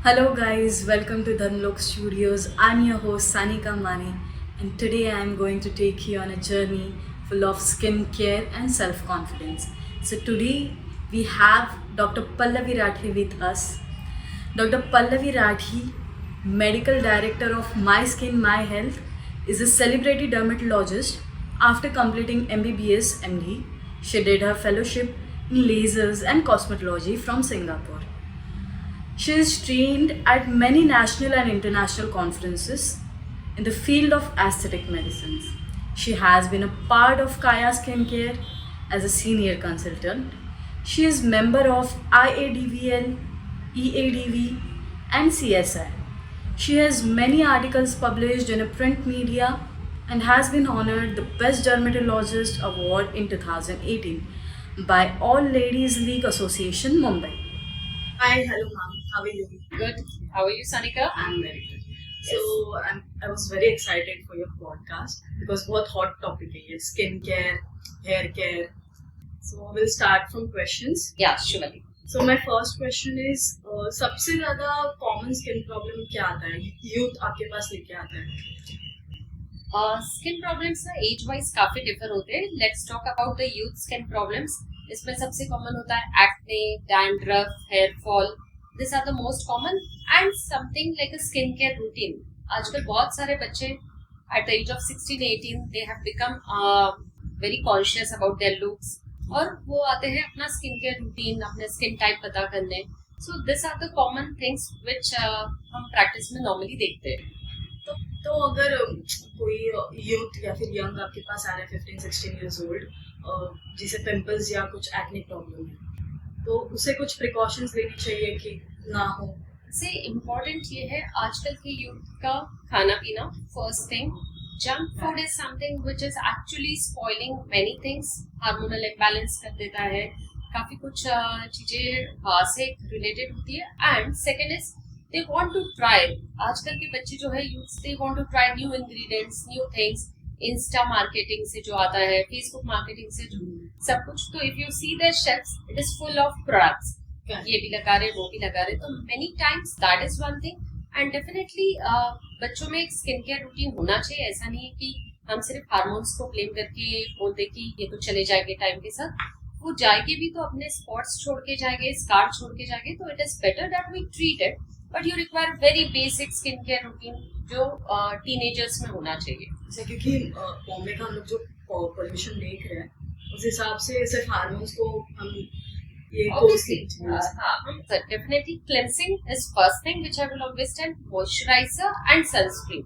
Hello guys, welcome to Dhanlok Studios. I'm your host Sanika Mani, and today I'm going to take you on a journey full of skincare and self-confidence. So today we have Dr. Pallavi Rathi with us. Dr. Pallavi Rathi, Medical Director of My Skin My Health, is a celebrity dermatologist. After completing MBBS MD, she did her fellowship in lasers and cosmetology from Singapore. She is trained at many national and international conferences in the field of aesthetic medicines. She has been a part of Kaya Skincare as a senior consultant. She is member of IADVL, EADV, and CSI. She has many articles published in a print media and has been honored the Best Dermatologist Award in 2018 by All Ladies League Association, Mumbai. Hi, hello, ma'am. How are you? Good. How are you, Sanika? I'm very good. So I was very excited for your podcast because बहुत hot topic है ये skin care, hair care. So we'll start from questions. Yeah, surely. So my first question is सबसे ज़्यादा common skin problem क्या आता है? Youth आपके पास लेके आता है? स्किन प्रॉब्लम्स ना एज वाइज काफी डिफर होते हैं. Let's talk about the youth skin problems. इसमें सबसे कॉमन होता है acne, dandruff, hair fall. This are the most common and something like a skin care routine. आजकल बहुत सारे बच्चे at the age of 16-18 they have become very conscious about their looks और वो आते हैं अपना स्किन केयर रूटीन, अपने स्किन टाइप पता करने. So this are the common things which हम प्रैक्टिस में नॉर्मली देखते हैं. तो अगर कोई यूथ या फिर यंग आपके पास आ रहा है 15-16 इयर्स ओल्ड जिसे पिंपल्स या कुछ एक्ने प्रॉब्लम है तो उसे कुछ प्रिकॉशंस लेनी चाहिए कि ना हो. से इम्पोर्टेंट ये है आजकल के यूथ का खाना पीना. First thing, junk food is something which is actually spoiling many things. Hormonal imbalance कर देता है, काफी कुछ चीजें से रिलेटेड होती है. And second is they want to try. आजकल के बच्चे जो है youth, they want to try new ingredients, new things. Insta marketing से जो आता है, फेसबुक मार्केटिंग से जो सब कुछ. तो if you see their shelves, it is full of products. ये भी लगा रहे, वो भी लगा रहे. तो many times that is one thing. And definitely बच्चों में एक स्किन केयर रूटीन होना चाहिए. ऐसा नहीं है कि हम सिर्फ हार्मोन्स को ब्लेम करके बोलते कि ये तो चले जाएंगे टाइम के साथ. वो जाएंगे भी तो अपने स्पॉट्स छोड़ के जाएंगे, स्कार छोड़ के जाएंगे. तो it is better that we treat it, but you require very basic skin care routine जो टीनेजर्स में होना चाहिए. जैसे क्योंकि बॉम्बे का हम लोग जो पोल्यूशन देख रहे हैं उस हिसाब से सिर्फ हार्मोन्स को हम ये definitely cleansing is first thing which I will always tell. Moisturiser and sunscreen.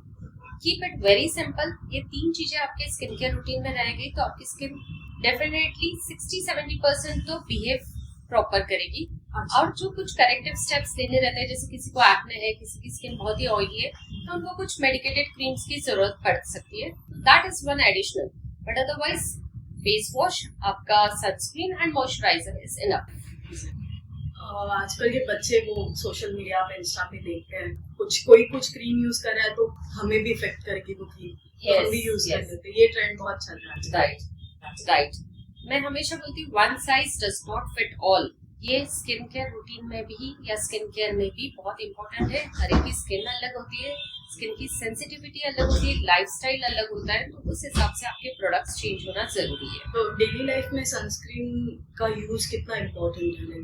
Keep it very simple. ये तीन चीजें आपके स्किन केयर रूटीन में रहेगी तो आपकी स्किन डेफिनेटली 60-70% तो बिहेव प्रॉपर करेगी. और जो कुछ करेक्टिव स्टेप्स लेने रहते हैं, जैसे किसी को एक्ने है, किसी की स्किन बहुत ही ऑयली है, तो उनको कुछ मेडिकेटेड क्रीम्स की जरूरत पड़ सकती है. That is one additional. But otherwise face wash, आपका sunscreen and moisturiser is enough. आजकल के बच्चे वो सोशल मीडिया पे, इंस्टा पे देखते हैं कोई कुछ क्रीम यूज कर रहा है तो हमें भी इफेक्ट करेगी वो क्रीम. हम भी यूज कर देते हैं. ये ट्रेंड बहुत चल रहा है. राइट. मैं हमेशा बोलती हूँ one size does not fit all. ये स्किन केयर रूटीन में भी या स्किन केयर में भी बहुत इंपॉर्टेंट है. हर एक की स्किन अलग होती है, स्किन की सेंसिटिविटी अलग होती है, लाइफस्टाइल अलग होता है. तो उस हिसाब से आपके प्रोडक्ट्स चेंज होना जरूरी है. तो डेली लाइफ में सनस्क्रीन का यूज कितना इम्पोर्टेंट है?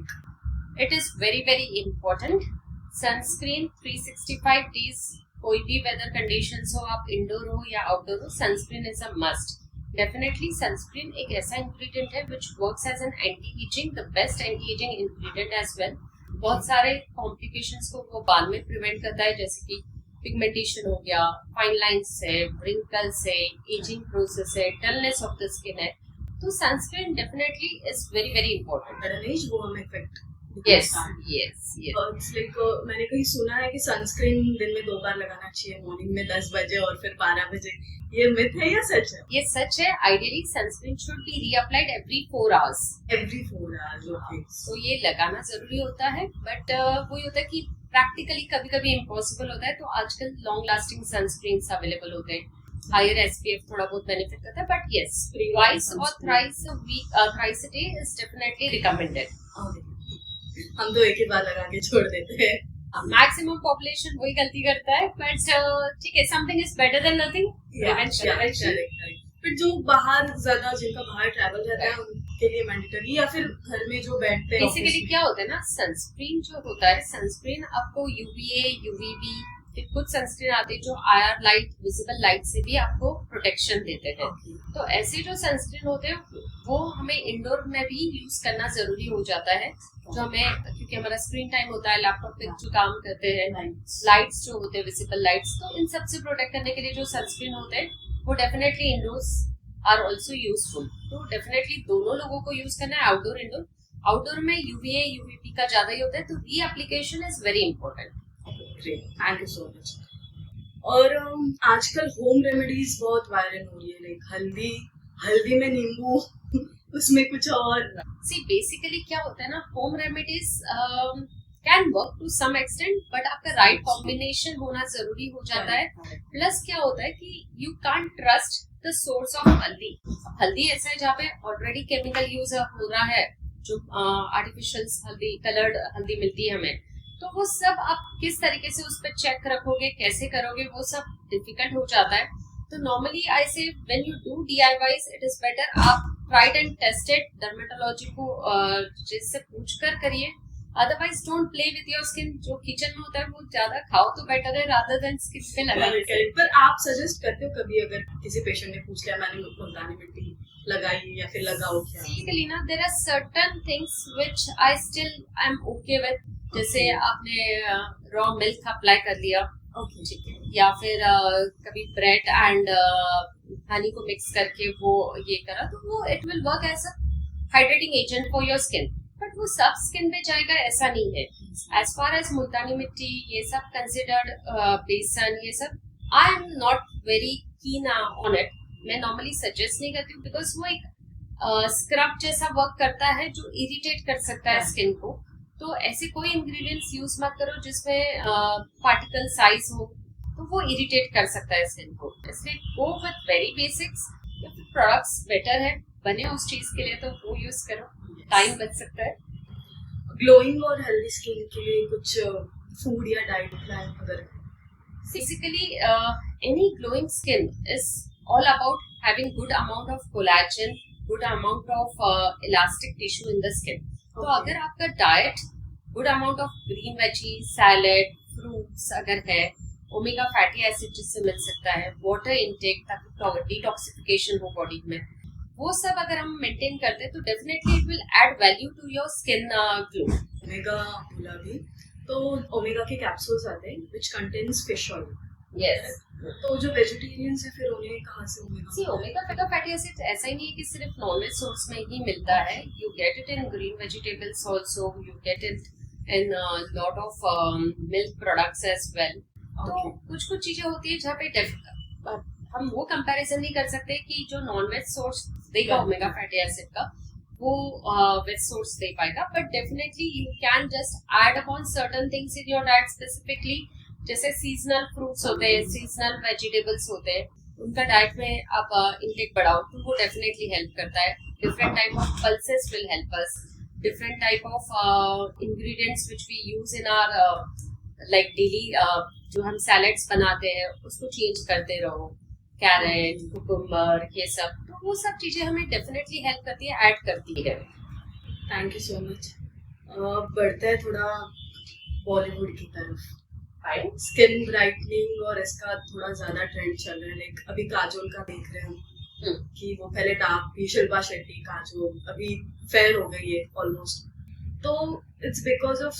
It is very very important. Sunscreen 365 days, कोई भी वेदर कंडीशंस हो, आप इंडोर हो या आउटडोर हो, sunscreen is a must. Definitely sunscreen एक ऐसा इंग्रेडिएंट है which works as an anti ageing, the best anti ageing ingredient as well. बहुत सारे कॉम्प्लिकेशंस को वो बाद में प्रिवेंट करता है, जैसे कि पिगमेंटेशन हो गया, फाइन लाइंस है, रिंकल्स है, एजिंग प्रोसेस है, डलनेस ऑफ द स्किन है. तो sunscreen definitely is very very important. वो हमें इफेक्ट. यस. लाइक मैंने कहीं सुना है कि सनस्क्रीन दिन में 2 बार लगाना चाहिए, मॉर्निंग में 10 बजे और फिर 12 बजे. ये मिथ है या सच है? ये सच है. Ideally sunscreen should be reapplied every 4 hours. Okay. तो ये लगाना जरूरी होता है. बट वही होता है कि प्रैक्टिकली कभी कभी इम्पॉसिबल होता है. तो आजकल लॉन्ग लास्टिंग सनस्क्रीन अवेलेबल होते हैं. हायर SPF थोड़ा बहुत बेनिफिट करता है. बट यस, ट्वाइस और thrice a week, thrice a day is definitely recommended. हम तो एक ही बार लगा के छोड़ देते हैं. मैक्सिमम पॉपुलेशन वही गलती करता है, बट ठीक है, something is better than nothing. Prevention. फिर जो बाहर ज्यादा जिनका बाहर ट्रैवल रहता है उनके लिए मैंडेटरी, या फिर घर में जो बैठते हैं बेसिकली क्या होता है ना, सनस्क्रीन जो होता है, सनस्क्रीन आपको यूवीए, यूवीबी, फिर कुछ सनस्क्रीन आते हैं जो आईआर लाइट, विजिबल लाइट से भी आपको प्रोटेक्शन देते हैं। तो ऐसे जो सनस्क्रीन होते हैं वो हमें इंडोर में भी यूज करना जरूरी हो जाता है, जो हमें, क्योंकि हमारा स्क्रीन टाइम होता है, लैपटॉप पे जो काम करते हैं, लाइट्स जो होते हैं, विजिबल लाइट्स, तो इन सब से प्रोटेक्ट करने के लिए जो सनस्क्रीन होते हैं वो definitely indoors are also useful. तो डेफिनेटली दोनों लोगों को यूज करना है, आउटडोर इंडोर। आउटडोर में यूवीए यूवीपी का ज्यादा ही होता है, तो re application is very important. Thank you so much. और आजकल होम रेमेडीज बहुत वायरल हो रही है, लाइक हल्दी में नींबू उसमें कुछ और। सी बेसिकली क्या होता है ना, home remedies can work to some extent, but आपका राइट कॉम्बिनेशन होना जरूरी हो जाता है। प्लस क्या होता है कि you can't trust the source of हल्दी। हल्दी ऐसा है जहाँ पे ऑलरेडी केमिकल यूज हो रहा है, जो आर्टिफिशियल हल्दी, कलर्ड हल्दी मिलती है हमें, तो वो सब आप किस तरीके से उस पर चेक रखोगे, कैसे करोगे, वो सब डिफिकल्ट हो जाता है। तो नॉर्मली आई से when you do DIYs it is better आप ट्राइड एंड टेस्टेड डर्मेटोलॉजी को जिससे पूछकर करिए, otherwise don't play with your skin. जो किचन में होता है वो ज्यादा खाओ तो बेटर है, रादर देन स्किन पे लगाने। पर आप सजेस्ट करते हो कभी, अगर किसी पेशेंट ने पूछ लिया मैंने मुल्तानी मिट्टी लगाई या फिर लगाओ क्या? बेसिकली ना there are certain things which I still I am okay with, जैसे आपने रॉ मिल्क अप्लाई कर लिया, ठीक है, या फिर कभी ब्रेड एंड हनी को मिक्स करके वो ये करा, तो वो it will work as a hydrating agent for your skin, but वो सब स्किन पे जाएगा ऐसा नहीं है। एज फार एज मुल्तानी मिट्टी ये सब कंसिडर्ड, बेसन ये सब, I am not very keen on it. मैं नॉर्मली सजेस्ट नहीं करती हूँ, बिकॉज वो एक स्क्रब जैसा वर्क करता है जो इरिटेट कर सकता है स्किन को। तो ऐसे कोई इंग्रेडिएंट्स यूज मत करो जिसमें पार्टिकल साइज हो, तो वो इरिटेट कर सकता है स्किन को। इसलिए go with very basics. Products better है बने उस चीज के लिए तो वो यूज करो, टाइम बच सकता है। ग्लोइंग और हेल्दी स्किन के लिए कुछ फूड या डाइट प्लान अगर? Basically any glowing skin is all about having good amount of collagen, good amount of elastic tissue in the skin. तो अगर आपका diet good amount of green veggie, salad, fruits अगर है, omega fatty acid जिससे मिल सकता है, water intake ताकि डिटॉक्सिफिकेशन हो बॉडी में, वो सब अगर हम मेंटेन करते हैं तो definitely it will add value to your skin glow. Omega बोला भी, तो ओमेगा के कैप्सूल्स आते हैं which contains fish oil. Yes, तो जो वेजिटेरियंस है फिर उन्हें कहाँ से ओमेगा फैटी एसिड ऐसा ही नहीं है कि सिर्फ नॉनवेज सोर्स में ही मिलता है। You get it in green vegetables also, you get it in lot of milk products as well. तो कुछ चीजें होती है जहाँ पे हम वो कंपैरिजन नहीं कर सकते कि जो नॉनवेज सोर्स देगा ओमेगा फैटी एसिड का वो वेज सोर्स दे पाएगा, but definitely you can just add upon certain things in your diet. Specifically जैसे सीजनल फ्रूट्स होते हैं, सीजनल वेजिटेबल्स होते हैं, उनका डाइट में आप इनटेक बढ़ाओ तो वो डेफिनेटली हेल्प करता है। Different type of pulses will help us, different type of ingredients which we use in our like daily, जो हम सैलेड्स बनाते हैं उसको चेंज करते रहो, कैरेट, कुकुम्बर, ये सब, तो वो सब चीजें हमें डेफिनेटली हेल्प करती है, ऐड करती है। Thank you so much. बढ़ता है थोड़ा बॉलीवुड की तरफ। स्किन ब्राइटनिंग और इसका थोड़ा ज्यादा ट्रेंड चल रहा है, लाइक अभी काजोल का देख रहे हैं हम कि वो पहले डार्क थी, शिल्पा शेट्टी काजोल अभी फेयर हो गई है ऑलमोस्ट। तो इट्स बिकॉज ऑफ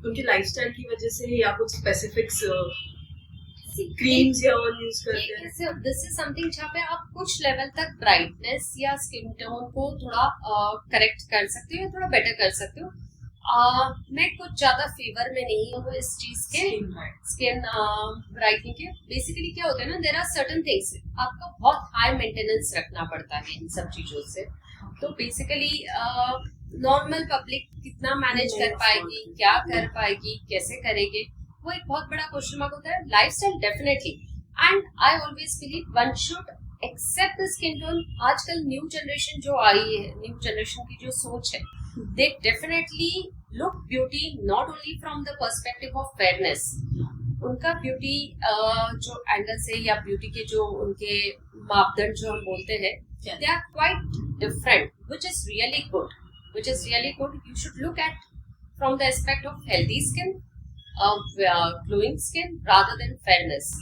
उनकी लाइफस्टाइल की वजह से या कुछ स्पेसिफिक्स क्रीम्स या ऑयल यूज करते हैं? दिस इज समथिंग जहाँ पे आप कुछ लेवल तक ब्राइटनेस या स्किन टोन को थोड़ा करेक्ट कर सकते हो या थोड़ा बेटर कर सकते हो। मैं कुछ ज्यादा फेवर में नहीं हूँ इस चीज के, स्किन ब्राइटनिंग के। बेसिकली क्या होता है ना, देयर आर सर्टेन थिंग्स, आपका बहुत हाई मेंटेनेंस रखना पड़ता है इन सब चीजों से। तो बेसिकली नॉर्मल पब्लिक कितना मैनेज कर पाएगी, क्या कर पाएगी, कैसे करेगी, वो एक बहुत बड़ा क्वेश्चन मार्क होता है। Lifestyle definitely, and I always believe one should accept the skin tone. आजकल न्यू जनरेशन जो आई है, न्यू जनरेशन की जो सोच है, they definitely look beauty not only from the perspective of fairness. उनका ब्यूटी जो एंगल से या ब्यूटी के जो उनके मापदंड जो हम बोलते हैं, they are quite different, which is really good. You should look at from the aspect of healthy skin, glowing skin rather than fairness.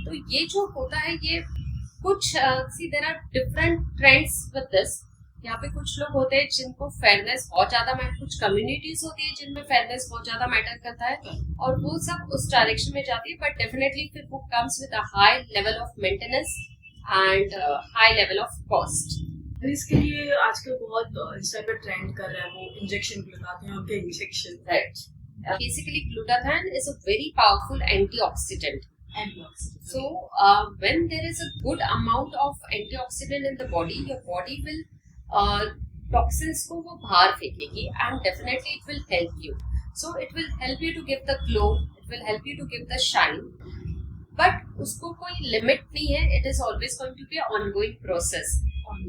तो ये जो होता है ये कुछ see there are different trends with this. यहाँ पे कुछ लोग होते हैं जिनको फेयरनेस बहुत ज्यादा मैटर, कुछ कम्युनिटीज होती है जिनमें फेयरनेस बहुत ज्यादा मैटर करता है और वो सब उस डायरेक्शन में जाती है, बट डेफिनेटली फिर वो comes with a high level of maintenance and high level of cost. इसके लिए आजकल बहुत इंस्टा पे ट्रेंड कर रहा है वो इंजेक्शन ग्लूटाथियोन के injection. Right. Basically glutathione is a very powerful antioxidant. So when there is a good amount of antioxidant in the body, your body will toxins को वो बाहर फेंकेगी and definitely it will help you. So it will help you to give the glow, it will help you to give the shine, but उसको कोई limit नहीं है. It is always going to be ongoing process.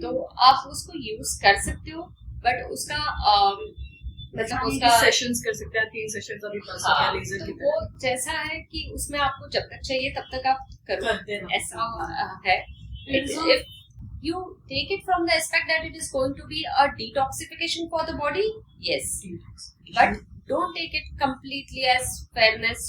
तो आप उसको use कर सकते हो, बट उसका मतलब उसका सेशंस कर सकते हैं, 3 सेशंस अभी कर सकते हैं लेजर की तरह. वो जैसा है कि उसमें आपको जब तक चाहिए तब तक आप करो, ऐसा है. If you take it from the aspect that it is going to be a detoxification for the body, yes, but don't take it completely as fairness.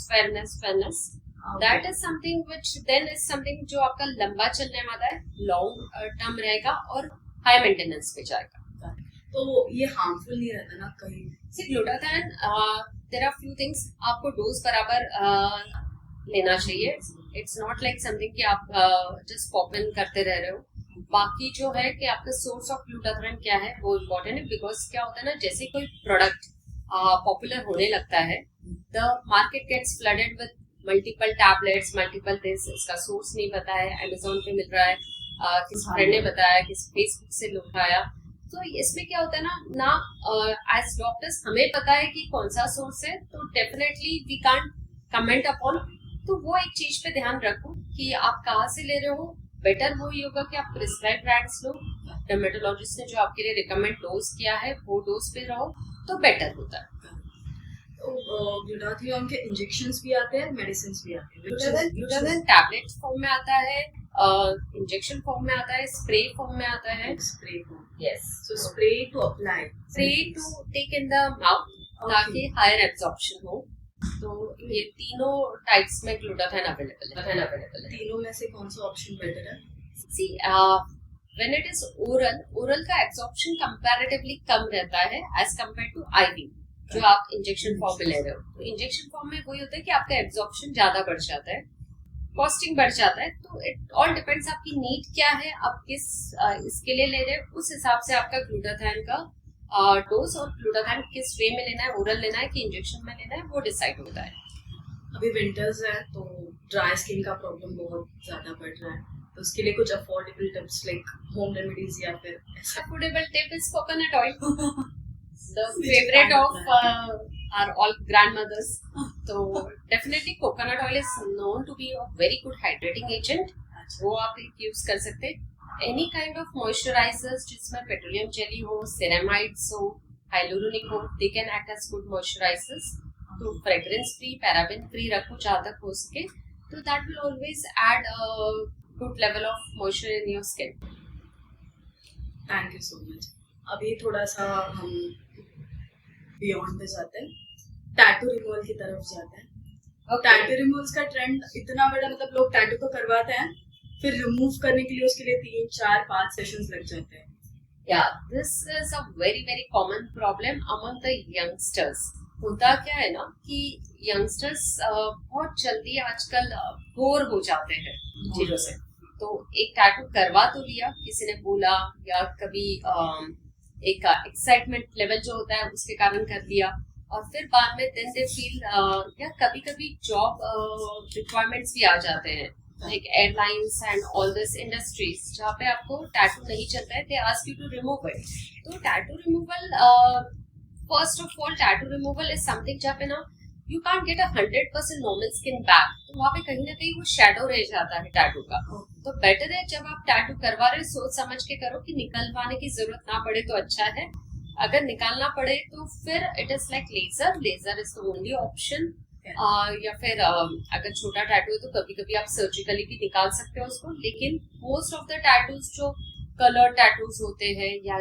That is something which then is something जो आपका लंबा चलने वाला है, long term रहेगा और high maintenance पे जाएगा. तो ये हार्मफुल नहीं रहता ना कहीं? Glutathione there are few things. आपको डोज बराबर लेना चाहिए. इट्स नॉट लाइक समथिंग कि आप जस्ट पॉप इन करते रह रहे हो. बाकी जो है कि आपका सोर्स ऑफ ग्लूटाथियोन क्या है वो इम्पोर्टेंट है, बिकॉज क्या होता है ना, जैसे कोई प्रोडक्ट पॉपुलर होने लगता है, the market gets flooded with multiple tablets, multiple things. इसका सोर्स नहीं पता है, अमेजोन पे मिल रहा है, किसी फ्रेंड ने बताया, किसी फेसबुक से उठाया. तो इसमें क्या होता है ना एज डॉक्टर्स हमें पता है कि कौन सा सोर्स है, तो definitely we can't comment upon. तो वो एक चीज पे ध्यान रखो कि आप कहाँ से ले रहे हो. बेटर वो ही होगा कि आप प्रिस्क्राइब ब्रांड्स लो, डर्मेटोलॉजिस्ट ने जो आपके लिए रिकमेंड डोज किया है वो डोज पे रहो, तो बेटर होता है. तो ग्लूटाथियोन के इंजेक्शंस भी आते हैं, मेडिसिन्स भी आते हैं. ग्लूटाथियोन टैबलेट फॉर्म में आता है, इंजेक्शन फॉर्म में आता है, स्प्रे फॉर्म में आता है. Spray form, yes. So spray to apply, spray to take in the mouth ताकि हायर एब्जॉर्प्शन हो. तो ये तीनों टाइप्स में ग्लूटाथियोन अवेलेबल है. तीनों में से कौन सा ऑप्शन बेटर है? See when it is oral का एब्जॉर्प्शन कंपैरेटिवली कम रहता है एज कंपेयर टू आईवी जो आप इंजेक्शन फॉर्म में ले रहे हो. तो इंजेक्शन फॉर्म में वही होता है कि आपका एब्जॉर्प्शन ज्यादा बढ़ जाता है, कॉस्टिंग बढ़ जाता है. तो इट ऑल डिपेंड्स आपकी नीड क्या है, आप किस इसके लिए ले रहे हैं, उस हिसाब से आपका ग्लूटाथियोन का डोज और ग्लूटाथियोन किस वे में लेना है, ओरल लेना है कि इंजेक्शन में लेना है, वो डिसाइड होता है. अभी विंटर्स है तो ड्राई स्किन का प्रॉब्लम बहुत ज्यादा बढ़ रहा है, तो उसके लिए कुछ affordable tips like home remedies या फिर affordable tip is coconut oil, the favourite of our all grandmothers. तो definitely coconut oil is known to be a very good hydrating agent, वो आप यूज कर सकते हैं. एनी काइंड ऑफ मॉइस्चराइजर्स जिसमें petroleum jelly हो, सेरामाइड्स हो, hyaluronic हो, they can act as good moisturisers. तो फ्रेग्रेंस फ्री, पैराबेन फ्री रखो जहाँ तक हो सके, तो that will always add a good level of moisture in your skin. Thank you so much. अभी थोड़ा सा हम बियॉन्ड पे जाते हैं, टैटू रिमूवल की तरफ जाते हैं. टैटू रिमूवल्स का ट्रेंड इतना बड़ा, मतलब लोग टैटू तो करवाते हैं, फिर रिमूव करने के लिए उसके लिए 3, 4, 5 सेशंस लग जाते हैं. Yeah, this is a very very common problem among the youngsters. होता क्या है ना कि यंगस्टर्स बहुत जल्दी आजकल बोर हो जाते हैं चीजों से. तो एक टैटू करवा तो लिया, किसी ने बोला या कभी एक एक्साइटमेंट लेवल जो होता है उसके कारण कर दिया, और फिर बाद में देन दे फील या कभी कभी जॉब रिक्वायरमेंट्स भी आ जाते हैं, like airlines and all this industries जहाँ पे आपको टैटू नहीं चलता है, they ask you to remove it. तो tattoo removal, first of all tattoo removal is something जहाँ पे ना you can't get 100% normal skin back. तो वहाँ पे कहीं ना कहीं वो शेडो रह जाता है टैटू का. तो बेटर है जब आप टैटू करवा रहे हो सोच समझ के करो कि निकलवाने की जरूरत ना पड़े तो अच्छा है. अगर निकालना पड़े तो फिर it is like laser is the only option. या फिर अगर छोटा टैटू है तो कभी कभी आप सर्जिकली भी निकाल सकते हो उसको, लेकिन मोस्ट ऑफ द टैटूज जो कलर टैटूज होते हैं या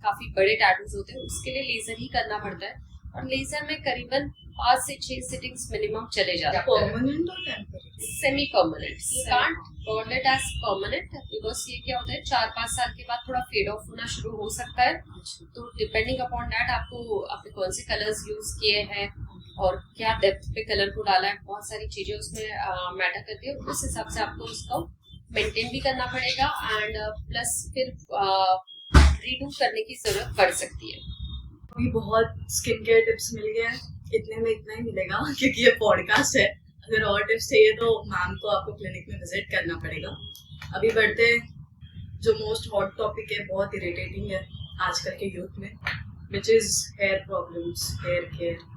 काफी बड़े टैटूज होते हैं उसके लिए लेजर ही करना पड़ता है, और लेजर में करीबन 5 से 6 सिटिंग्स मिनिमम चले जाते हैं। परमानेंट और temporary? Semi permanent, you can't call it as permanent because ये क्या होता है 4-5 साल के बाद थोड़ा फेड ऑफ होना शुरू हो सकता है। तो डिपेंडिंग अपॉन दैट आपने कौन से कलर्स यूज किए हैं और क्या डेप्थ पे कलर को डाला है, बहुत सारी चीजें उसमें मैटर करती है। उस हिसाब से आपको उसको मेंटेन भी करना पड़ेगा एंड प्लस फिर रीडू करने की जरूरत पड़ सकती है। अभी बहुत स्किन केयर टिप्स मिल गए हैं, इतने में इतना ही मिलेगा क्योंकि ये पॉडकास्ट है। अगर और टिप्स चाहिए तो मैम को आपको क्लिनिक में विजिट करना पड़ेगा। अभी बढ़ते जो मोस्ट हॉट टॉपिक है, बहुत इरिटेटिंग है आजकल के यूथ में, which is hair problems, hair care.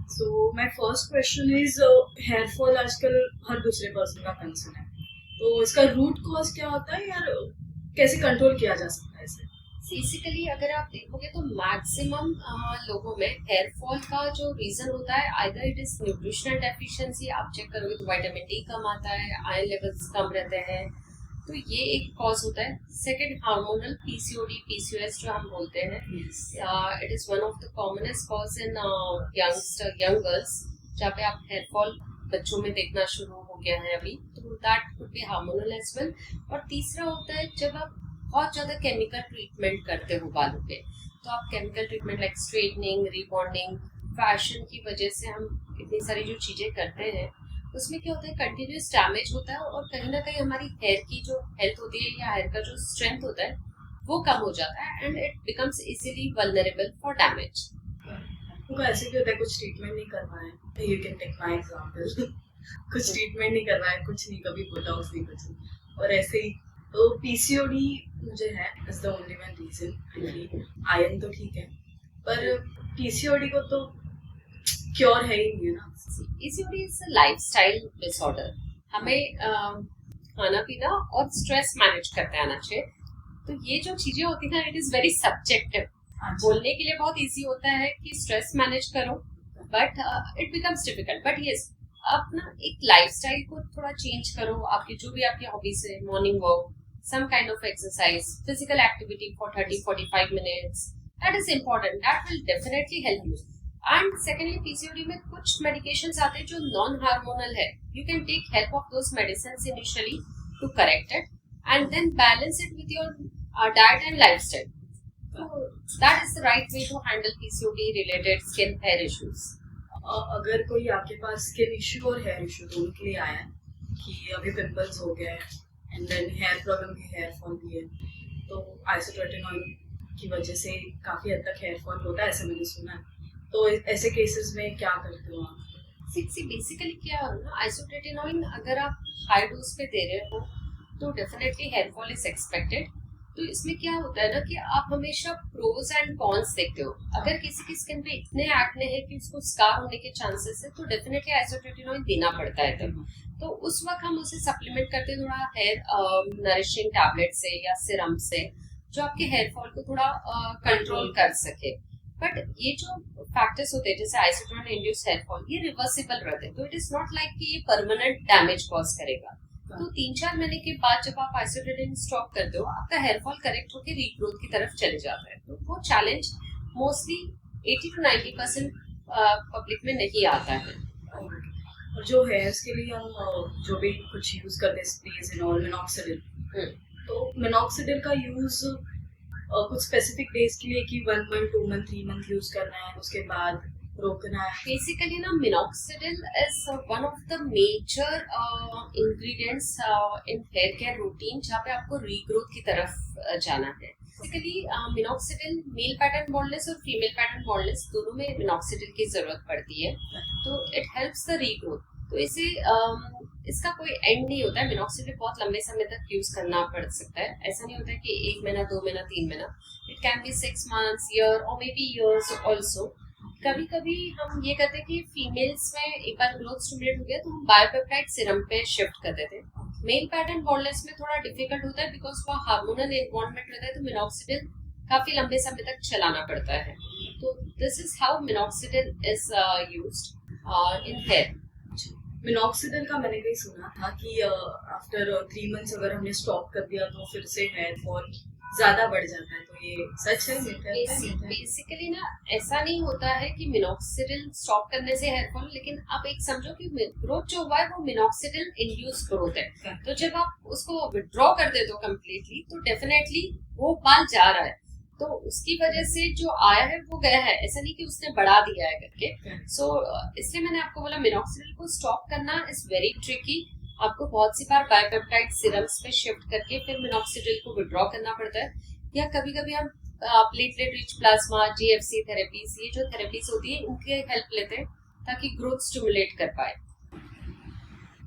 So my first question is hair fall आजकल हर दूसरे पर्सन का कंसर्न है, तो इसका रूट कॉज क्या होता है यार, कैसे कंट्रोल किया जा सकता है इसे? बेसिकली अगर आप देखोगे तो मैक्सिमम लोगों में हेयर फॉल का जो रीजन होता है either it is nutritional deficiency, आप चेक करोगे तो विटामिन डी कम आता है, आयरन लेवल्स कम रहते हैं, तो ये एक कॉज होता है। सेकंड हार्मोनल पीसीओडी पीसीओएस जो हम बोलते हैं, it is one of the commonest cause in young girls, जहाँ पे आप हेयर फॉल बच्चों में देखना शुरू हो गया है अभी, तो that could be hormonal as well. और तीसरा होता है जब आप बहुत ज्यादा केमिकल ट्रीटमेंट करते हो बालों पे, तो आप chemical treatment like straightening, rebonding, fashion की वजह से हम इतनी सारी जो चीजें करते हैं उसमें क्या होता है कंटिन्यूस डैमेज होता है, और कहीं ना कहीं हमारी हेयर की जो हेल्थ होती है या हेयर का जो स्ट्रेंथ होता है वो कम हो जाता है and it becomes easily vulnerable for damage. तो ऐसे भी होता है कुछ ट्रीटमेंट नहीं करवाए, you can take my example, कुछ ट्रीटमेंट नहीं करवाए, कुछ नहीं, कभी बोटॉक्स नहीं, कुछ नहीं, और ऐसे ही। तो पीसीओडी मुझे है, is the only one reason. Iron तो ठीक है, पर पीसीओडी को तो क्योर है ही नहीं ना। PCOD is a lifestyle disorder, हमें खाना पीना और स्ट्रेस मैनेज करते आना चाहिए। तो ये जो चीजें होती हैं इट इज वेरी सब्जेक्टिव। बोलने के लिए बहुत इजी होता है कि स्ट्रेस मैनेज करो, but it becomes difficult. But yes, अपना एक लाइफस्टाइल को थोड़ा चेंज करो, आपकी जो भी आपकी हॉबीज है, morning walk, some kind of exercise, physical activity for 30-45 minutes, that is important, that will definitely help you. And secondly, PCOD में कुछ medications आते हैं जो non hormonal है, you can take help of those medicines initially to correct it and then balance it with your diet and lifestyle. So that is the right way to handle PCOD related skin hair issues. अगर कोई आपके पास skin issue और hair issue दोनों के लिए आया है कि अभी पिंपल्स हो गए हैं एंड देन हेयर प्रॉब्लम भी, हेयर फॉल भी है, तो आइसोट्रेटिनॉइन की वजह से काफ़ी हद तक हेयर फॉल होता है, ऐसा मैंने सुना है। तो ऐसे केसेस में क्या करते हो आप? बेसिकली क्या है ना, आइसोट्रेटिनॉइन अगर आप हाई डोज पे दे रहे हो तो definitely hair fall is expected. तो इसमें क्या होता है ना कि आप हमेशा प्रोज एंड कॉन्स देखते हो। अगर किसी की स्किन पे इतने एक्ने हैं कि उसको स्कार होने के चांसेस है तो डेफिनेटली आइसोट्रेटिनॉइन देना पड़ता है तब। तो उस वक्त हम उसे सप्लीमेंट करते हैं थोड़ा हेयर नरिशिंग टैबलेट से या सिरम से, जो आपके हेयर फॉल को थोड़ा कंट्रोल कर सके। बट ये जो फैक्टर्स होते हैं जैसे आइसोट्रेटिनॉइन इंड्यूस्ड हेयर फॉल, ये रिवर्सिबल रहते हैं, तो इट इज नॉट लाइक कि ये परमानेंट डैमेज कॉज करेगा। तो 3-4 महीने के बाद जब आप आइसोट्रेटिन स्टॉप करते हो, आपका हेयर फॉल करेक्ट होकर रीग्रोथ की तरफ चले जाता है। तो वो चैलेंज मोस्टली 80-90% पब्लिक में नहीं आता है। और जो हेयर्स के लिए हम जो भी कुछ यूज करते हैं, स्प्रेज एंड ऑल, मिनॉक्सिडिल, तो मिनॉक्सिडिल का यूज कुछ स्पेसिफिक डेज के लिए कि 1 मंथ, 2 मंथ, 3 मंथ यूज करना है, उसके बाद रोकना है? बेसिकली ना minoxidil is one of the major ingredients in hair care routine, जहाँ पे आपको रीग्रोथ की तरफ जाना है। Basically minoxidil male pattern baldness और फीमेल पैटर्न बॉन्डलेस दोनों में मिनॉक्सिडिल की जरूरत पड़ती है, तो इट हेल्प्स द रीग्रोथ। तो इसे इसका कोई एंड नहीं होता है, मिनॉक्सिडिल बहुत लंबे समय तक यूज करना पड़ सकता है। ऐसा नहीं होता है कि 1 महीना, 2 महीना, 3 महीना, it can be 6 months, year और मे बी ईयर्स ऑल्सो। कभी कभी हम ये करते हैं कि फीमेल्स में एक बार ग्रोथ स्टिमुलेट हो गया तो हम बायोपेप्टाइड सिरम पे शिफ्ट कर देते हैं। मेल पैटर्न बॉन्डलेस में थोड़ा डिफिकल्ट होता है बिकॉज वो हार्मोनल एनवायरनमेंट रहता है, तो मिनॉक्सिडिल काफी लंबे समय तक चलाना पड़ता है। तो this is how minoxidil is used in hair. Minoxidil का मैंने कहीं सुना था कि आफ्टर 3 मंथ्स अगर हमने स्टॉप कर दिया तो फिर से हेयर फॉल ज्यादा बढ़ जाता है, तो ये सच है? बेसिकली ना ऐसा नहीं होता है कि मिनॉक्सिडिल स्टॉप करने से हेयर फॉल, लेकिन आप एक समझो कि ग्रोथ जो हुआ है वो मिनॉक्सिडिल इंड्यूस ग्रोथ है। तो जब आप उसको विड्रॉ कर देते हो कम्प्लीटली तो डेफिनेटली वो बाल जा रहा है, तो उसकी वजह से जो आया है वो गया है, ऐसा नहीं कि उसने बढ़ा दिया है करके। सो इसलिए मैंने आपको बोला मिनॉक्सिडिल को स्टॉप करना इज वेरी ट्रिकी। आपको बहुत सी बार बायोपेप्टाइड सिरम्स पे शिफ्ट करके फिर मिनॉक्सिडिल को विड्रॉ करना पड़ता है, या कभी कभी हम platelet rich plasma, GFC therapies, ये जो थेरेपीज होती है इनकी हेल्प लेते हैं ताकि ग्रोथ स्टिमुलेट कर पाए।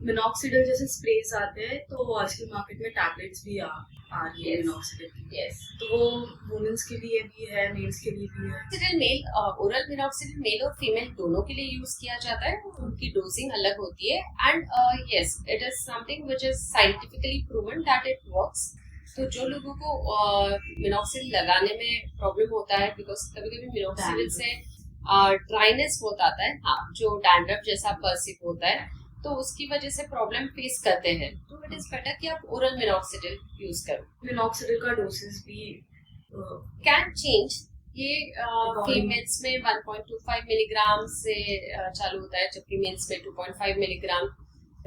मिनॉक्सिडिल जैसे स्प्रेज आते हैं तो आजकल मार्केट में टैबलेट्स भी आ रही है मिनॉक्सिडिल की। यस, तो वो वुमेन्स के लिए भी है, मेल्स के लिए भी है? मेल ओरल मिनॉक्सिडिल मेल और फीमेल दोनों के लिए यूज किया जाता है, उनकी डोजिंग अलग होती है। And yes, it is something which is scientifically proven that it works. तो जो लोगों को मिनॉक्सिडिल लगाने में प्रॉब्लम होता है, बिकॉज कभी कभी मिनॉक्सिडिल से ड्राइनेस बहुत आता है, हाँ, जो डैंड्रफ जैसा परसिप होता है, तो उसकी वजह से प्रॉब्लम फेस करते हैं, तो इट इज बेटर कि आप ओरल मिनॉक्सिडिल यूज करो। मिनॉक्सिडिल का डोसेस भी कैन चेंज। ये फीमेल्स में 1.25 मिलीग्राम से चालू होता है, जबकि मेल्स में 2.5 मिलीग्राम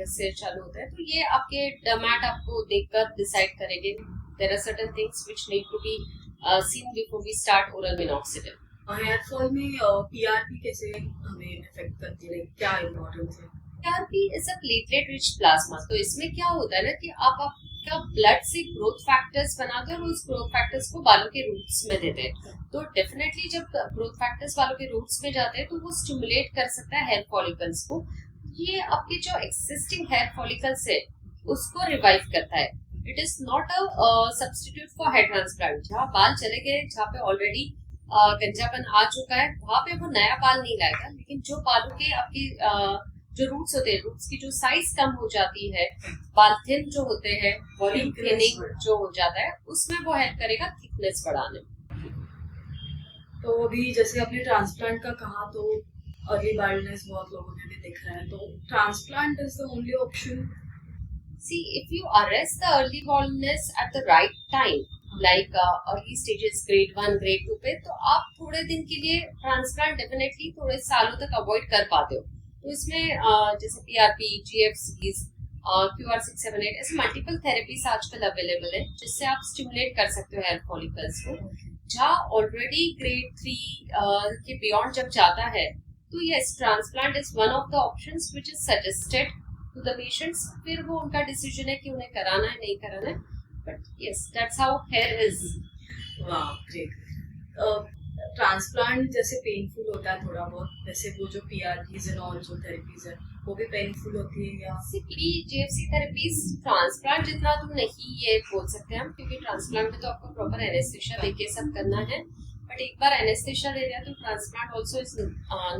से चालू होता है। तो ये आपके डर्मैट आपको देखकर डिसाइड करेंगे। There are certain things which need to be seen before we start oral minoxidil. Hair fall में पीआरपी कैसे हमें इफेक्ट करती है, क्या इम्पोर्टेंस है? PRP is a platelet rich plasma। तो इसमें क्या होता है ना कि आप आपका ब्लड से ग्रोथ फैक्टर्स बनाते हैं और उस ग्रोथ फैक्टर्स को बालों के रूट्स में देते हैं। तो डेफिनेटली जब ग्रोथ फैक्टर्स बालों के रूट्स में जाते हैं तो वो स्टिमुलेट कर सकता है हेयर फॉलिकल्स को। ये आपके जो एक्सिस्टिंग हेयर फॉलिकल्स है उसको रिवाइव करता है। It is not a substitute for hair transplant. जहाँ बाल चले गए, जहाँ पे ऑलरेडी गंजापन आ चुका है, वहां पे वो नया बाल नहीं लाएगा। लेकिन जो बालों के आपकी जो रूट्स होते हैं, रूट्स की जो साइज कम हो जाती है, बाल थिन जो होते हैं, वॉल्यूम थिनिंग जो हो जाता है, उसमें वो हेल्प करेगा थिकनेस बढ़ाने में। तो अभी जैसे आपने ट्रांसप्लांट का कहा, तो अर्ली बाल्डनेस बहुत लोगों में भी दिख रहा है, तो transplant is the only option? See, if you arrest the early baldness at the right time, like early stages grade 1, grade 2 पे, तो आप थोड़े दिन के लिए ट्रांसप्लांट डेफिनेटली थोड़े सालों तक अवॉइड कर पाते हो। तो इसमें जैसे PRP, GFCs, QR678 ऐसे मल्टीपल थेरेपीज आजकल अवेलेबल है जिससे आप स्टिमुलेट कर सकते हो हेयर फॉलिकल्स को। जहाँ ऑलरेडी ग्रेड 3 के बियॉन्ड जब जाता है तो yes, transplant is one of the options which is suggested to the patients. फिर वो उनका डिसीजन है कि उन्हें कराना है नहीं कराना है, but yes, that's how here is. वाह, ग्रेट। ट्रांसप्लांट जैसे पेनफुल होता है थोड़ा बहुत, वैसे वो जो PRPs एंड ऑल जो थेरेपीज है वो भी पेनफुल होती है या? GFC थेरेपीज ट्रांसप्लांट जितना तो नहीं ये बोल सकते हम, क्योंकि ट्रांसप्लांट में तो आपको प्रॉपर एनेस्थेशिया देके सब करना है। बट एक बार एनेस्थेशिया दे दिया तो transplant also is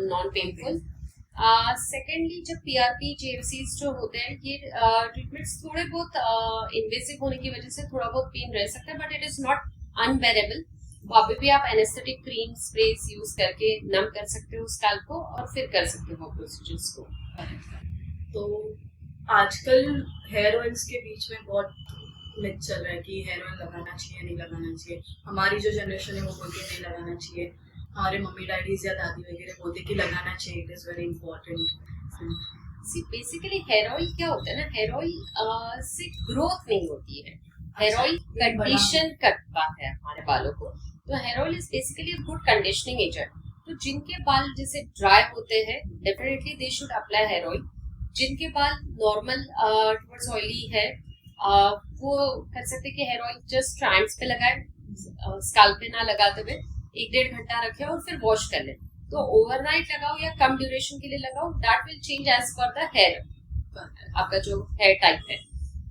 non painful. Secondly जब PRP, GFCs जो होते हैं, ये ट्रीटमेंट्स थोड़े बहुत इन्वेसिव होने की वजह से थोड़ा बहुत पेन रह सकता है, but it is not unbearable. अभी भी आप एनेस्थेटिक क्रीम स्प्रेस यूज करके नम कर सकते हो स्कैल्प को और फिर कर सकते हो प्रोसीजर्स को। तो आजकल हेयर ऑयल्स के बीच में बहुत मिथ चल रहा है कि हेयर ऑयल लगाना चाहिए नहीं लगाना चाहिए। हमारी जो जनरेशन है वो बोलती है नहीं लगाना चाहिए, हमारे मम्मी डैडीज या दादी वगैरह बोलते कि लगाना चाहिए, it is very important. See basically hair oil क्या होता है ना, हेयर ऑयल से ग्रोथ नहीं होती है, हेयर ऑयल कंडीशन करता है हमारे बालों को। तो hair oil is basically a good conditioning agent. तो जिनके बाल जैसे ड्राई होते हैं definitely they should apply hair oil. जिनके बाल नॉर्मल टुवर्ड्स ऑयली है वो कर सकते कि हेयर ऑयल जस्ट स्ट्रैंड्स पे लगाए, स्कैल्प पे ना लगाते हुए 1-1.5 घंटा रखे और फिर वॉश कर ले। तो ओवरनाइट लगाओ या कम ड्यूरेशन के लिए लगाओ, that will change as per the hair, आपका जो हेयर टाइप है।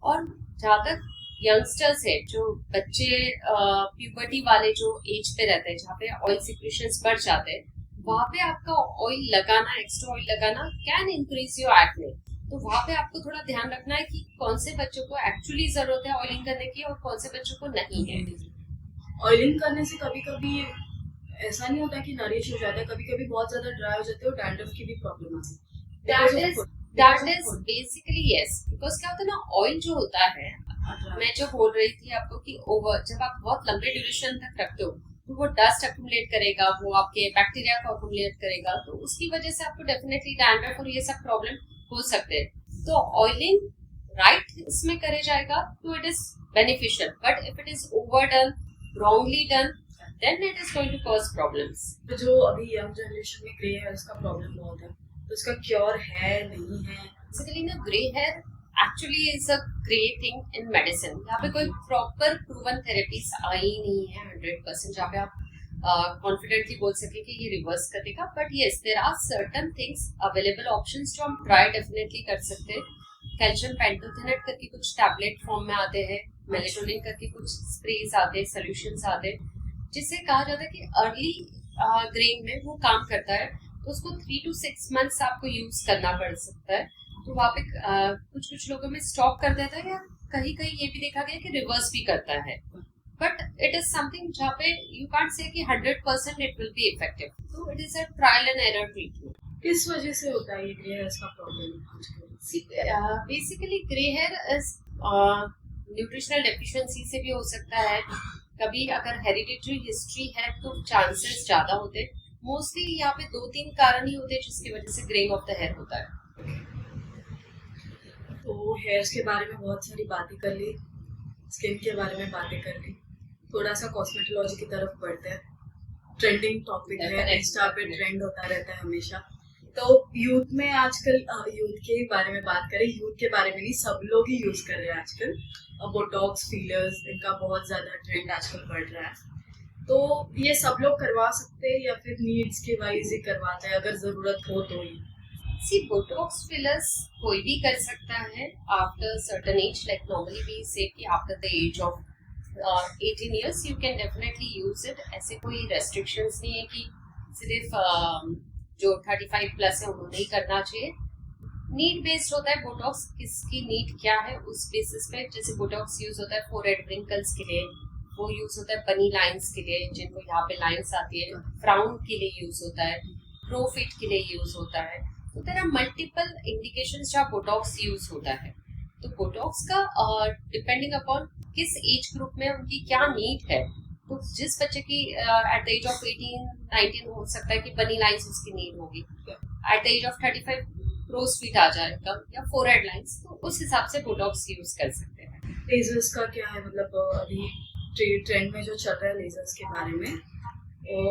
और जहाँ तक यंगस्टर्स है, जो बच्चे प्यूबर्टी वाले जो एज पे रहते हैं, जहाँ पे ऑयल सिक्रेशंस बढ़ जाते हैं, वहां पे आपका ऑयल लगाना, एक्स्ट्रा ऑयल लगाना कैन इंक्रीज योर एक्ने। तो वहां पे आपको थोड़ा ध्यान रखना है कि कौन से बच्चों को एक्चुअली जरूरत है ऑयलिंग करने की और कौन से बच्चों को नहीं है। ऑयलिंग करने से कभी कभी ऐसा नहीं होता कि नरिश हो जाता है, कभी कभी बहुत ज्यादा ड्राई हो जाते हैं और डैंड्रफ की भी प्रॉब्लम आती है। That is basically yes, because क्या होता है ना, ऑयल जो होता है, मैं जो बोल रही थी आपको कि ओवर जब आप बहुत लंबे ड्यूरेशन तक रखते हो तो वो डस्ट अक्यूमुलेट करेगा, वो आपके बैक्टीरिया को अक्यूमुलेट करेगा, तो उसकी वजह से आपको डेफिनेटली डैंड्रफ और ये सब प्रॉब्लम हो सकते हैं। तो ऑयलिंग राइट इसमें करे जाएगा तो it is beneficial, but if it is over done, wrongly done, then it is going to cause problems. तो जो अभी यंग जनरेशन में ग्रे हेयर्स का प्रॉब्लम बहुत है, तो उसका क्योर है नहीं है? बेसिकली ना grey hair actually is a great thing in medicine. यहाँ पे कोई प्रॉपर प्रूवन थेरेपीज आई नहीं है 100% जहाँ पे आप कॉन्फिडेंटली बोल सके कि ये रिवर्स कर देगा, but yes there are certain things available options जो हम ट्राई डेफिनेटली कर सकते हैं। कैल्शियम पेंटोथेनेट करके कुछ टैबलेट फॉर्म में आते हैं, मेलेटोनिन करके कुछ स्प्रेज आते हैं, सोल्यूशंस आते हैं, जिससे कहा जाता है कि अर्ली ग्रेइंग में वो काम करता है। तो उसको 3 to 6 months आपको यूज करना पड़ सकता है। तो वहाँ पे कुछ लोगों में स्टॉप कर देता है, या कहीं कहीं ये भी देखा गया कि रिवर्स भी करता है, बट इट इज समथिंग जहाँ पे यू कांट से कि 100% इट विल बी इफेक्टिव। तो it is a trial and error treatment. किस वजह से होता है ये ग्रे हेयर्स का problem? Basically grey here is nutritional deficiency से भी हो सकता है, कभी अगर हेरिडिटरी हिस्ट्री है तो चांसेस ज्यादा होते हैं। मोस्टली यहाँ पे 2-3 कारण ही होते हैं जिसकी वजह से ग्रेइंग ऑफ द हेयर होता है। तो हेयर्स के बारे में बहुत सारी बातें कर ली, स्किन के बारे में बातें कर ली, थोड़ा सा कॉस्मेटोलॉजी की तरफ बढ़ते हैं। ट्रेंडिंग टॉपिक है, इंस्टा पे ट्रेंड होता रहता है हमेशा। तो यूथ में आजकल यूथ के बारे में बात करें, यूथ के बारे में नहीं, सब लोग ही यूज कर रहे हैं आजकल बोटॉक्स, फीलर्स, इनका बहुत ज्यादा ट्रेंड आजकल बढ़ रहा है। तो ये सब लोग करवा सकते हैं या फिर नीड्स के वाइज ही करवाते हैं अगर जरूरत हो तो ही? सी बोटॉक्स फिलर्स कोई भी कर सकता है after certain age, like normally we say कि after the age of 18 years you can definitely use it. ऐसे कोई रेस्ट्रिक्शंस नहीं है कि सिर्फ जो 35 प्लस है उन्होंने ही करना चाहिए। नीड बेस्ड होता है बोटॉक्स, किसकी नीड क्या है उस बेसिस पे। जैसे बोटॉक्स यूज होता है फोरहेड रिंकल्स के लिए, वो यूज होता है बनी लाइंस के लिए, जिनको यहाँ पे लाइंस आती है, फ्राउन के लिए यूज होता है, प्रो फिट के लिए यूज होता है। तो देयर आर मल्टीपल इंडिकेशंस जहाँ बोटॉक्स यूज होता है। तो बोटॉक्स का डिपेंडिंग अपॉन किस एज ग्रुप में उनकी क्या नीड है, तो जिस बच्चे की एट द एज ऑफ 18-19 हो सकता है कि बनी लाइंस उसकी नीड होगी, at the age of 35 crow's feet आ जाएगा या फोरहेड लाइंस, तो उस हिसाब से बोटॉक्स यूज कर सकते हैं। लेजर्स का क्या है, मतलब अभी ट्रेंड में जो चल रहा है लेजर्स के बारे में,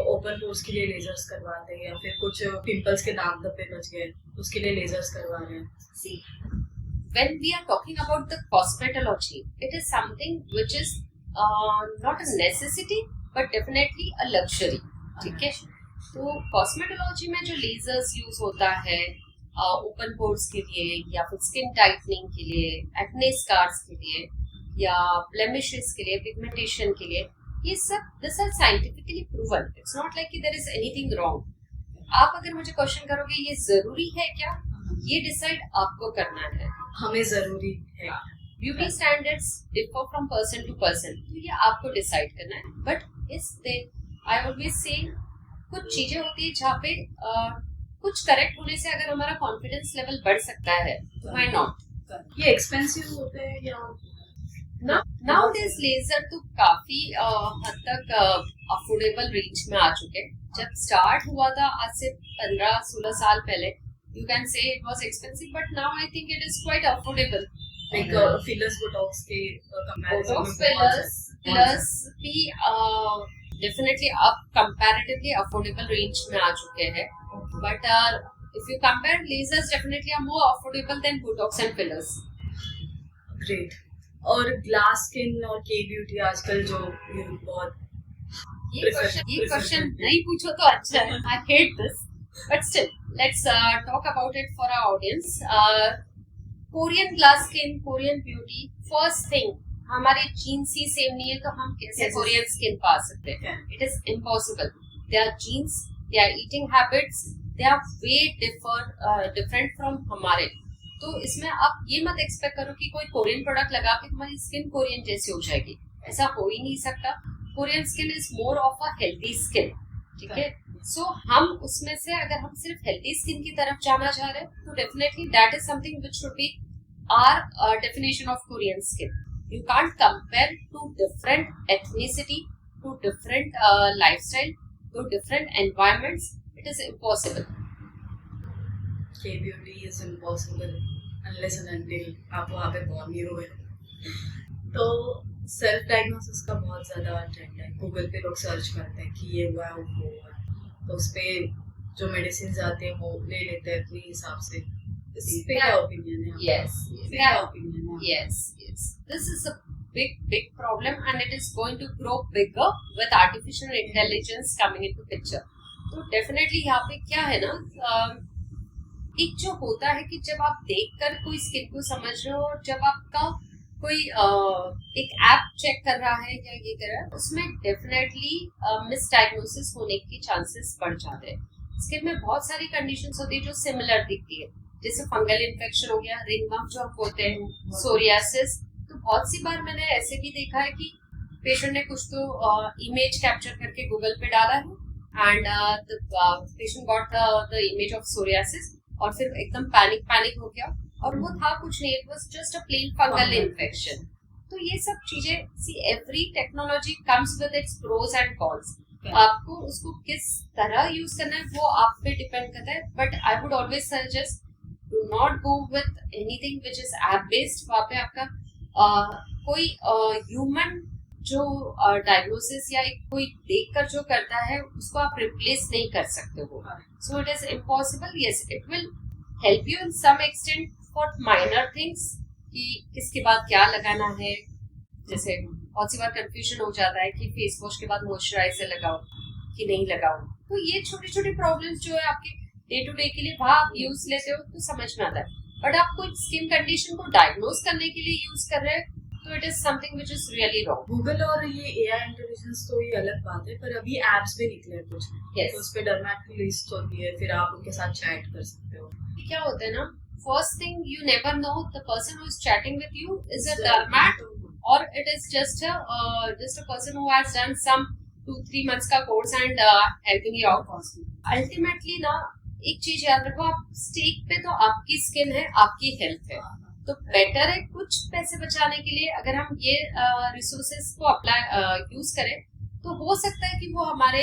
ओपन पोर्स के लिए लेजर्स करवाते हैं या फिर कुछ पिंपल्स के दाग धब्बे बच गए उसके लिए लेजर्स करवा रहे हैं? See, when we are talking about the cosmetology, it is something which is not a necessity but definitely a luxury. ठीक है, तो कॉस्मेटोलॉजी में जो लेजर्स यूज होता है ओपन पोर्स के लिए या फिर स्किन टाइटनिंग के लिए, एक्ने स्कार्स के लिए या ब्लेमिशेस के लिए, पिगमेंटेशन के लिए, ये सब this are scientifically proven. It's not like कि देयर इज एनीथिंग रॉन्ग। आप अगर मुझे क्वेश्चन करोगे ये जरूरी है क्या, ये डिसाइड आपको करना है। हमें जरूरी है। Beauty standards differ from person to person, तो ये आपको डिसाइड करना है। बट इस आई ऑलवेज से कुछ चीजें होती है जहाँ पे कुछ करेक्ट होने से अगर हमारा कॉन्फिडेंस लेवल बढ़ सकता है, व्हाई नॉट। ये एक्सपेंसिव होते हैं या नाउडेज लेजर तो काफी हद तक अफोर्डेबल रेंज में आ चुके हैं। जब स्टार्ट हुआ था आज से 15-16 साल पहले, you can say it was expensive, but now I think it is quite affordable. Like fillers botox के कंपैरिजन में फिलर्स भी डेफिनेटली अब कंपैरेटिवली अफोर्डेबल रेंज में आ चुके हैं, but if you compare lasers definitely are more affordable than botox and fillers. Great. और glass skin और के ब्यूटी आजकल जो बहुत ये क्वेश्चन नहीं पूछो तो अच्छा है। I hate this, but still let's talk about it for our audience. Korean glass skin, Korean beauty, first thing हमारे जीन्स ही सेम नहीं है तो हम कैसे कोरियन स्किन पा सकते हैं? It is impossible. Their genes, their eating habits, they are way different from हमारे। तो इसमें आप ये मत एक्सपेक्ट करो कि कोई कोरियन प्रोडक्ट लगा के तुम्हारी स्किन कोरियन जैसी हो जाएगी, ऐसा हो ही नहीं सकता। Korean skin is more of a healthy skin, ठीक है। सो हम उसमें से अगर हम सिर्फ हेल्दी स्किन की तरफ जाना चाह रहे हैं तो definitely that is something which should be our definition of Korean skin. You can't compare to different ethnicity, to different lifestyle, to different environments. It is impossible. K-beauty is impossible unless and until आप वहाँ पे born नहीं हुए. तो self diagnosis का बहुत ज़्यादा trend है. गूगल पे लोग सर्च करते हैं कि ये हुआ है वो हुआ है, तो उस पे जो मेडिसिन आते हैं वो ले लेते हैं अपने हिसाब से. इस पे क्या ओपिनियन है? Yes, क्या ओपिनियन है? yes. This is a big problem and it is going to grow bigger with artificial intelligence coming into picture. तो definitely यहाँ पे क्या है ना, एक जो होता है कि जब आप देखकर कोई स्किन को समझ रहे हो और जब आपका कोई एक ऐप चेक कर रहा है या ये कर रहा है, उसमें डेफिनेटली मिसडायग्नोसिस होने की चांसेस बढ़ जाते हैं. स्किन में बहुत सारी कंडीशंस होती है जो सिमिलर दिखती है, जैसे फंगल इन्फेक्शन हो गया, रिंगवर्म जो हम बोलते हैं, सोरियासिस. तो बहुत सी बार मैंने ऐसे भी देखा है कि पेशेंट ने कुछ तो इमेज कैप्चर करके गूगल पे डाला है and the patient got the image of psoriasis और फिर एकदम पैनिक हो गया और वो था कुछ नहीं, it was just a plain fungal infection. तो ये सब चीजें, see every technology comes with its pros and cons. आपको उसको किस तरह यूज करना है वो आप पे डिपेंड करता है. But I would always suggest do not go with anything which is app based. वहाँ पे आपका कोई ह्यूमन जो डायग्नोसिस या कोई देखकर जो करता है उसको आप रिप्लेस नहीं कर सकते हो. So it is impossible. Yes, it will help you in some extent for minor things कि किसके बाद क्या लगाना है. जैसे बहुत सी बार कंफ्यूजन हो जाता है कि फेस वॉश के बाद मॉइस्चराइजर लगाओ कि नहीं लगाओ. तो ये छोटी छोटी प्रॉब्लम्स जो है आपके डे टू डे के लिए वहाँ आप यूज लेते हो तो समझ में आता है. बट आप कोई स्किन कंडीशन को डायग्नोज करने के लिए यूज कर रहे हैं तो it is something which is really wrong. Google और ये एआई इंटेलिजेंस तो ये अलग बात है, पर अभी एप्स भी निकले हैं कुछ. Yes. तो उस पे डर्मेटोलॉजिस्ट होती है, फिर आप उनके साथ चैट कर सकते हो. क्या होता है ना, first thing you never know the person who is chatting with you is a डर्मेट or it is just a person who has done some 2-3 months का course and helping you out. Ultimately ना एक चीज याद रखो, आप stake पे तो आपकी स्किन है, आपकी हेल्थ है. तो बेटर है कुछ पैसे बचाने के लिए अगर हम ये रिसोर्सेज को अप्लाई यूज करें तो हो सकता है कि वो हमारे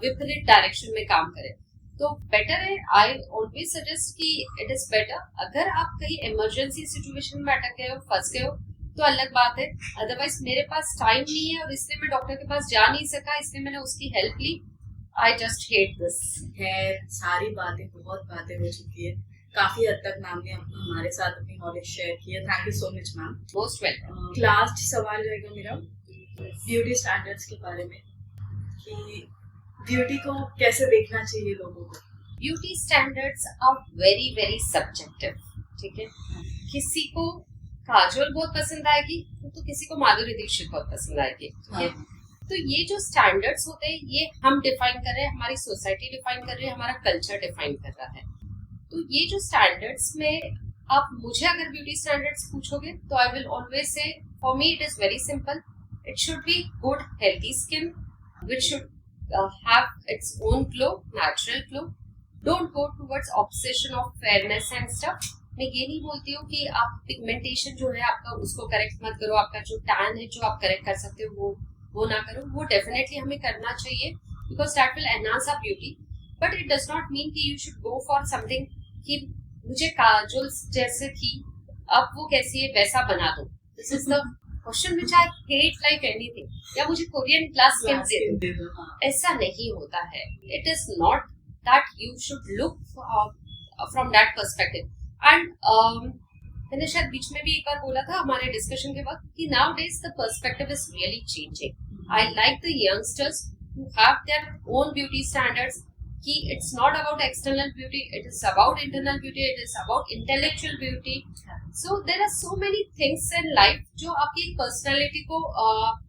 विपरीत डायरेक्शन में काम करे. तो बेटर है, आई ऑलवेज सजेस्ट कि इट इज बेटर अगर आप कहीं इमरजेंसी सिचुएशन में अटक गए हो, फंस गए हो तो अलग बात है. अदरवाइज मेरे पास टाइम नहीं है और इसलिए मैं डॉक्टर के पास जा नहीं सका, इसलिए मैंने उसकी हेल्प ली. I just hate this. खैर, सारी बहुत बातें हो चुकी है. काफी हद तक मैम ने हमारे साथ अपनी नॉलेज शेयर की है. Thank you so much ma'am. Most welcome. Last सवाल रहेगा मेरा ब्यूटी स्टैंडर्ड्स के बारे में कि ब्यूटी को कैसे देखना चाहिए लोगों को. Beauty standards are very very subjective. ठीक है, किसी को काजोल बहुत पसंद आएगी तो किसी को माधुरी दीक्षित बहुत पसंद आएगी. ठीक है, तो ये जो स्टैंडर्ड्स होते हैं ये हम डिफाइन कर रहे हैं, हमारी सोसाइटी डिफाइन कर रही है, हमारा कल्चर डिफाइन कर रहा है. तो ये जो स्टैंडर्ड्स में आप मुझे अगर ब्यूटी स्टैंडर्ड्स पूछोगे तो आई will always say for me it is very simple. It should be good healthy skin which should have its own glow, natural glow. Don't go towards obsession of fairness and stuff. मैं ये नहीं बोलती हूँ कि आप pigmentation जो है आपका उसको करेक्ट मत करो, आपका जो टैन है जो आप करेक्ट कर सकते हो वो ना करो. वो डेफिनेटली हमें करना चाहिए because that will enhance our beauty. But it does not mean कि you should go for something कि मुझे काजोल जैसे थी अब वो कैसी है वैसा बना दो. This is the question which I hate like anything. या मुझे कोरियन ग्लास स्किन दे दो, ऐसा नहीं होता है. It is not that you should look from that perspective. And मैंने शायद बीच में भी एक बार बोला था हमारे डिस्कशन के वक्त कि nowadays the perspective is really changing. I like the youngsters who have their own beauty standards कि it's not about external beauty, it is about internal beauty, it is about intellectual beauty. So there are so many things in life जो आपकी personality को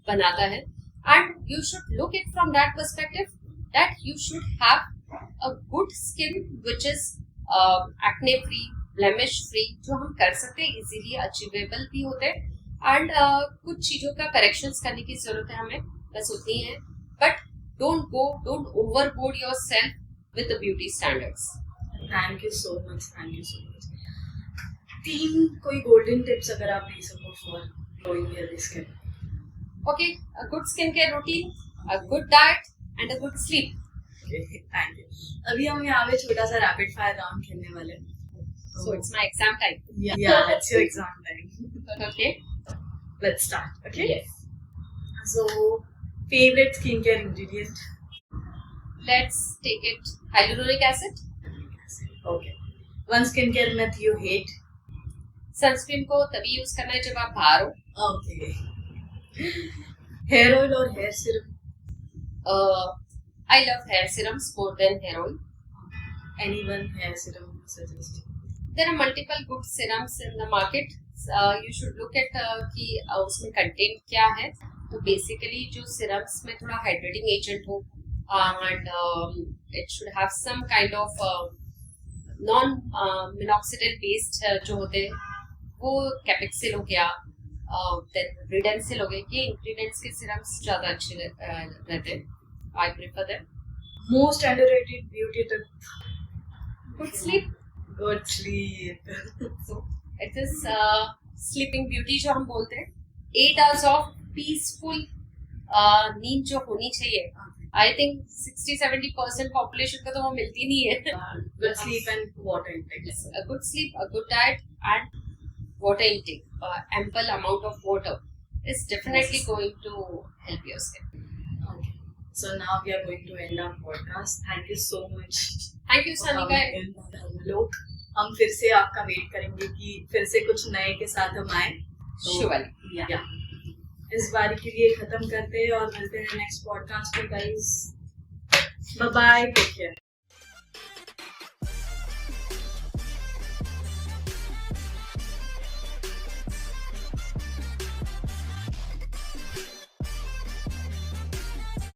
बनाता है and you should look it from that perspective that you should have a good skin which is acne free, blemish free, जो हम कर सकते हैं, इजीली अचीवेबल भी होते हैं. एंड कुछ चीजों का करेक्शंस करने की जरूरत है हमें. बस उतनी है. But don't overboard yourself with the beauty standards. Thank you so much, thank you so much. 3 कोई गोल्डन टिप्स अगर आप दे सको for glowing healthy skin. Okay, a good skincare routine, a good diet, and a good sleep. Thank you. अभी हम यहाँ पे छोटा सा रैपिड फायर राउंड खेलने वाले हैं. So it's my exam time. Yeah, it's your exam time. Okay. Let's start. Okay. Yes. So, favorite skincare ingredient? Let's take it. Hyaluronic acid. Okay. One skincare myth you hate? Sunscreen को तभी use करना है जब आप बाहर हो. Okay. Hair oil or hair serum? I love hair serums more than hair oil. Anyone hair serum suggest? There are multiple good serums in the market. You should look at कि उसमें content क्या है. तो basically जो serums में थोड़ा hydrating agent हो and it should have some kind of non minoxidil based जो होते हैं वो कैपेक्सिल हो गया, then रिडेंसिल हो गया. ये इंग्रेडिएंट्स के serums ज़्यादा अच्छे रहते हैं. I prefer them. Most underrated beauty tip? Good sleep. Good sleep. So it is sleeping beauty जो हम बोलते हैं. 8 hours of peaceful नींद जो होनी चाहिए. I think 60-70% population को तो वो मिलती नहीं है. Good sleep and water intake. A good sleep, a good diet, and water intake. Ample amount of water is definitely going to help your skin. Okay. So now we are going to end our podcast. Thank you so much. Thank you, Sanika. लोग हम फिर से आपका wait करेंगे कि फिर से कुछ नए के साथ हम आए. Surely. या इस बारी के लिए खत्म करते हैं और मिलते हैं नेक्स्ट पॉडकास्ट में guys. Bye bye, take care.